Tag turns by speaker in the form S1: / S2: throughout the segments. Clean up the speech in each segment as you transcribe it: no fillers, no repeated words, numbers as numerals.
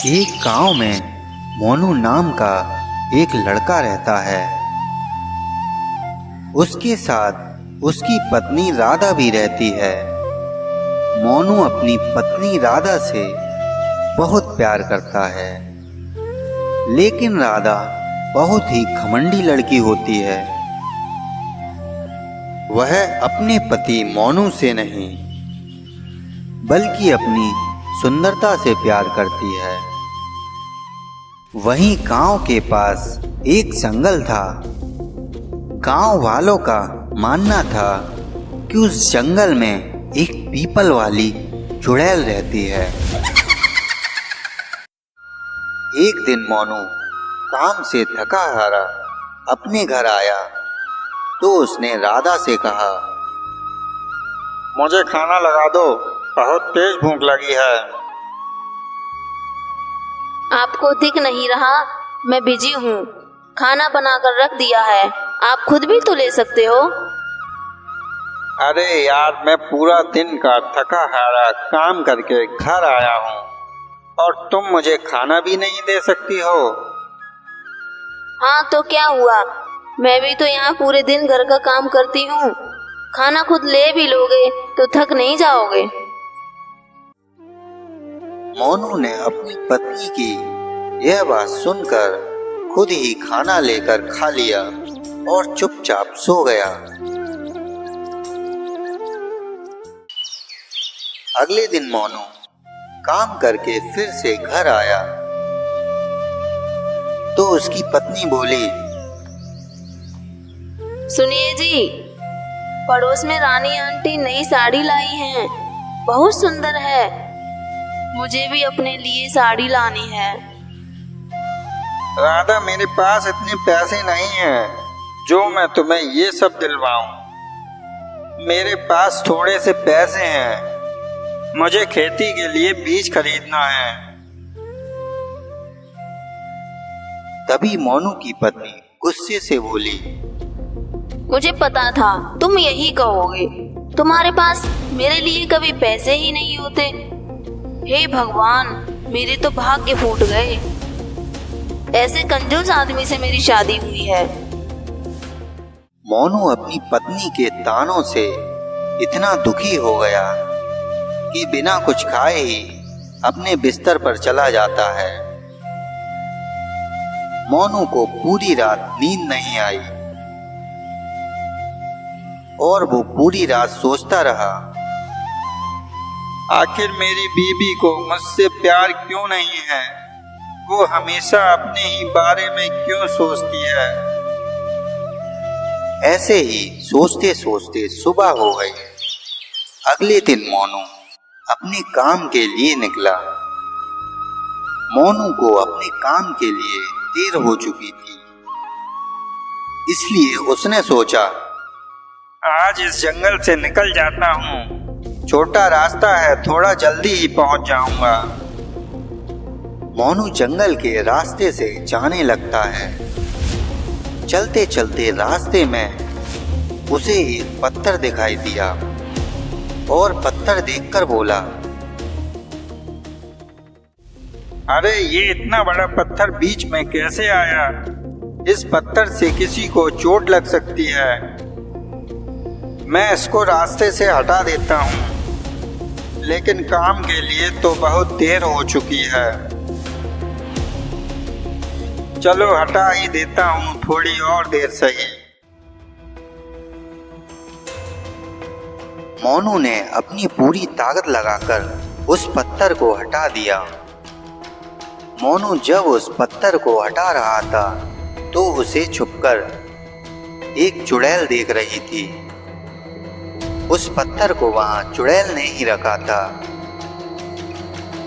S1: एक गांव में मोनू नाम का एक लड़का रहता है। उसके साथ उसकी पत्नी राधा भी रहती है। मोनू अपनी पत्नी राधा से बहुत प्यार करता है, लेकिन राधा बहुत ही घमंडी लड़की होती है। वह अपने पति मोनू से नहीं बल्कि अपनी सुंदरता से प्यार करती है। वहीं गांव के पास एक जंगल था। गांव वालों का मानना था कि उस जंगल में एक पीपल वाली चुड़ैल रहती है। एक दिन मोनू काम से थका हारा अपने घर आया तो उसने राधा से कहा,
S2: मुझे खाना लगा दो, बहुत तेज भूख लगी है।
S3: आपको दिख नहीं रहा मैं बिजी हूँ, खाना बनाकर रख दिया है, आप खुद भी तो ले सकते हो।
S2: अरे यार, मैं पूरा दिन का थका हारा काम करके घर आया हूँ और तुम मुझे खाना भी नहीं दे सकती हो।
S3: हाँ तो क्या हुआ, मैं भी तो यहाँ पूरे दिन घर का काम करती हूँ। खाना खुद ले भी लोगे तो थक नहीं जाओगे।
S1: मोनू ने अपनी पत्नी की यह बात सुनकर खुद ही खाना लेकर खा लिया और चुपचाप सो गया। अगले दिन मोनू काम करके फिर से घर आया तो उसकी पत्नी बोली,
S3: सुनिए जी, पड़ोस में रानी आंटी नई साड़ी लाई हैं, बहुत सुंदर है, मुझे भी अपने लिए साड़ी लानी है।
S2: राधा, मेरे पास इतने पैसे नहीं हैं जो मैं तुम्हें ये सब दिलवाऊं। मेरे पास थोड़े से पैसे हैं, मुझे खेती के लिए बीज खरीदना है।
S1: तभी मोनू की पत्नी गुस्से से बोली,
S3: मुझे पता था तुम यही कहोगे, तुम्हारे पास मेरे लिए कभी पैसे ही नहीं होते। हे भगवान, मेरे तो भाग्य फूट गए, ऐसे कंजूस आदमी से मेरी शादी हुई है।
S1: मोनू अपनी पत्नी के तानों से इतना दुखी हो गया कि बिना कुछ खाए ही अपने बिस्तर पर चला जाता है। मोनू को पूरी रात नींद नहीं आई और वो पूरी रात सोचता रहा,
S2: आखिर मेरी बीबी को मुझसे प्यार क्यों नहीं है? वो हमेशा अपने ही बारे में क्यों सोचती है?
S1: ऐसे ही सोचते सोचते सुबह हो गई। अगले दिन मोनू अपने काम के लिए निकला। मोनू को अपने काम के लिए देर हो चुकी थी, इसलिए उसने सोचा,
S2: आज इस जंगल से निकल जाता हूँ, छोटा रास्ता है, थोड़ा जल्दी ही पहुँच जाऊंगा।
S1: मोनू जंगल के रास्ते से जाने लगता है। चलते चलते रास्ते में उसे एक पत्थर दिखाई दिया और पत्थर देखकर बोला,
S2: अरे ये इतना बड़ा पत्थर बीच में कैसे आया? इस पत्थर से किसी को चोट लग सकती है। मैं इसको रास्ते से हटा देता हूँ, लेकिन काम के लिए तो बहुत देर हो चुकी है। चलो हटा ही देता हूँ, थोड़ी और देर सही।
S1: मोनू ने अपनी पूरी ताकत लगाकर उस पत्थर को हटा दिया। मोनू जब उस पत्थर को हटा रहा था तो उसे छुपकर एक चुड़ैल देख रही थी। उस पत्थर को वहां चुड़ैल ने ही रखा था।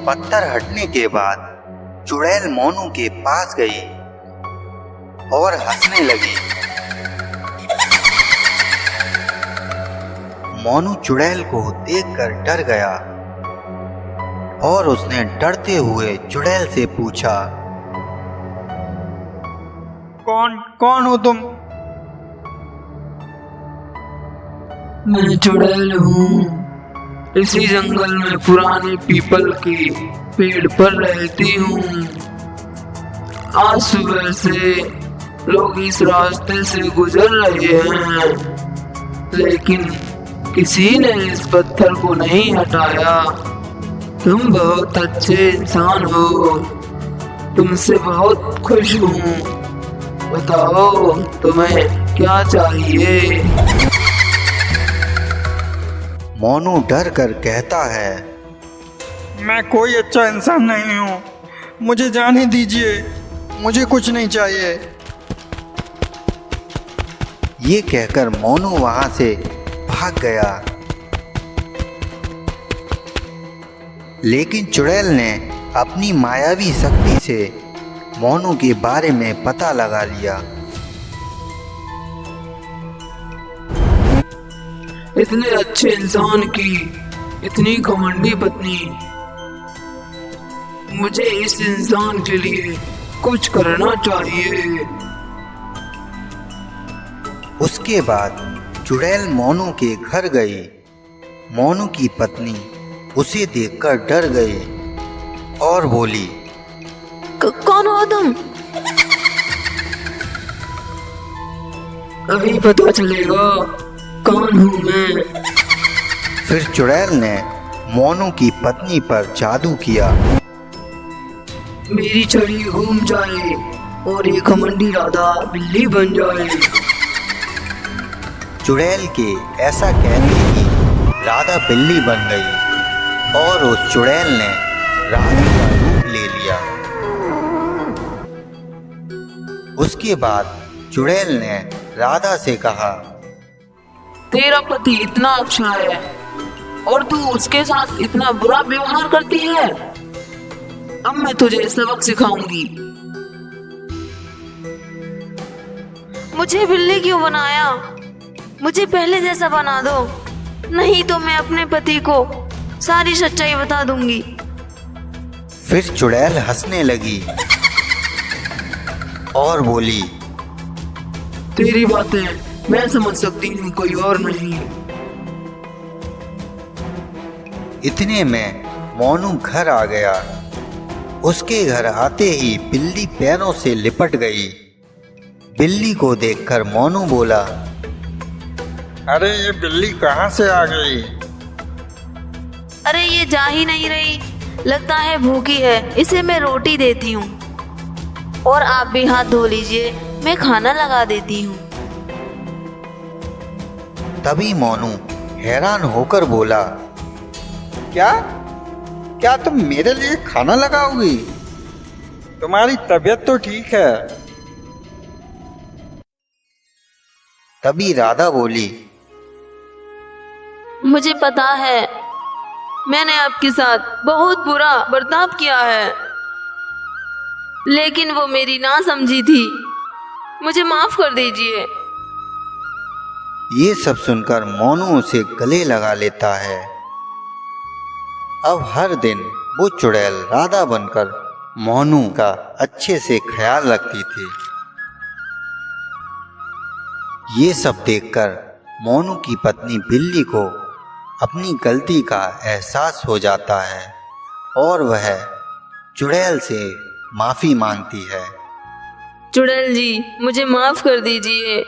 S1: पत्थर हटने के बाद चुड़ैल मोनू के पास गई और हंसने लगी। मोनू चुड़ैल को देखकर डर गया और उसने डरते हुए चुड़ैल से पूछा,
S2: कौन हो तुम?
S4: मैं चुड़ैल हूँ, इसी जंगल में पुराने पीपल के पेड़ पर रहती हूँ। आज सुबह से लोग इस रास्ते से गुजर रहे हैं, लेकिन किसी ने इस पत्थर को नहीं हटाया। तुम बहुत अच्छे इंसान हो, तुमसे बहुत खुश हूँ। बताओ तुम्हें क्या चाहिए?
S1: मोनू डर कर कहता है,
S2: मैं कोई अच्छा इंसान नहीं हूँ, मुझे जाने दीजिए, मुझे कुछ नहीं चाहिए।
S1: ये कहकर मोनू वहां से भाग गया। लेकिन चुड़ैल ने अपनी मायावी शक्ति से मोनू के बारे में पता लगा लिया।
S4: इतने अच्छे इंसान की इतनी घमंडी पत्नी, मुझे इस इंसान के लिए कुछ करना चाहिए।
S1: उसके बाद चुड़ैल मोनू के घर गई। मोनू की पत्नी उसे देखकर डर गई और बोली,
S3: कौन हो तुम?
S4: अभी पता चलेगा कौन हूँ मैं।
S1: फिर चुड़ैल ने मोनू की पत्नी पर जादू किया।
S4: मेरी छड़ी घूम जाए और ये घमंडी राधा बिल्ली बन जाए।
S1: चुड़ैल के ऐसा कहते ही राधा बिल्ली बन गई और उस चुड़ैल ने राधा का रूप ले लिया। उसके बाद चुड़ैल ने राधा से कहा,
S4: तेरा पति इतना अच्छा है और तू उसके साथ इतना बुरा व्यवहार करती है। अब मैं तुझे सबक सिखाऊंगी।
S3: मुझे बिल्ली क्यों बनाया? मुझे पहले जैसा बना दो, नहीं तो मैं अपने पति को सारी सच्चाई बता दूंगी।
S1: फिर चुड़ैल हंसने लगी और बोली,
S4: तेरी बातें मैं समझ सकती हूँ, कोई और नहीं।
S1: इतने में मोनू घर आ गया। उसके घर आते ही बिल्ली पैरों से लिपट गई। बिल्ली को देखकर मोनू बोला,
S2: अरे ये बिल्ली कहाँ से आ गई?
S3: अरे ये जा ही नहीं रही, लगता है भूखी है, इसे मैं रोटी देती हूँ। और आप भी हाथ धो लीजिए, मैं खाना लगा देती हूँ।
S1: तभी मोनू हैरान होकर बोला,
S2: क्या क्या तुम मेरे लिए खाना लगाओगी? तुम्हारी तबीयत तो ठीक है।
S1: तभी राधा बोली,
S3: मुझे पता है मैंने आपके साथ बहुत बुरा बर्ताव किया है, लेकिन वो मेरी ना समझी थी, मुझे माफ कर दीजिए।
S1: ये सब सुनकर मोनू उसे गले लगा लेता है। अब हर दिन वो चुड़ैल राधा बनकर मोनू का अच्छे से ख्याल रखती थी। ये सब देखकर मोनू की पत्नी बिल्ली को अपनी गलती का एहसास हो जाता है और वह चुड़ैल से माफी मांगती है।
S3: चुड़ैल जी, मुझे माफ कर दीजिए,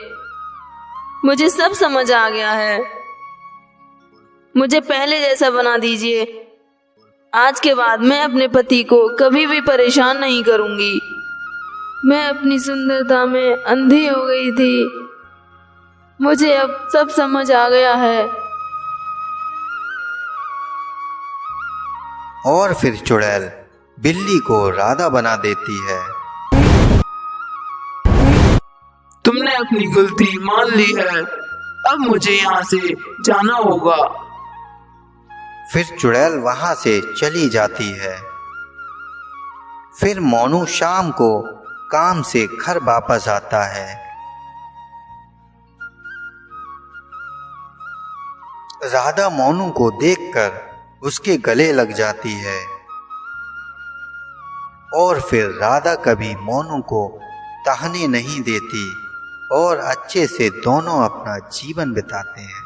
S3: मुझे सब समझ आ गया है, मुझे पहले जैसा बना दीजिए। आज के बाद मैं अपने पति को कभी भी परेशान नहीं करूंगी। मैं अपनी सुंदरता में अंधी हो गई थी, मुझे अब सब समझ आ गया है।
S1: और फिर चुड़ैल बिल्ली को राधा बना देती है।
S4: तुमने अपनी गलती मान ली है, अब मुझे यहाँ से जाना होगा।
S1: फिर चुड़ैल वहां से चली जाती है। फिर मोनू शाम को काम से घर वापस आता है। राधा मोनू को देखकर उसके गले लग जाती है और फिर राधा कभी मोनू को ताहने नहीं देती और अच्छे से दोनों अपना जीवन बिताते हैं।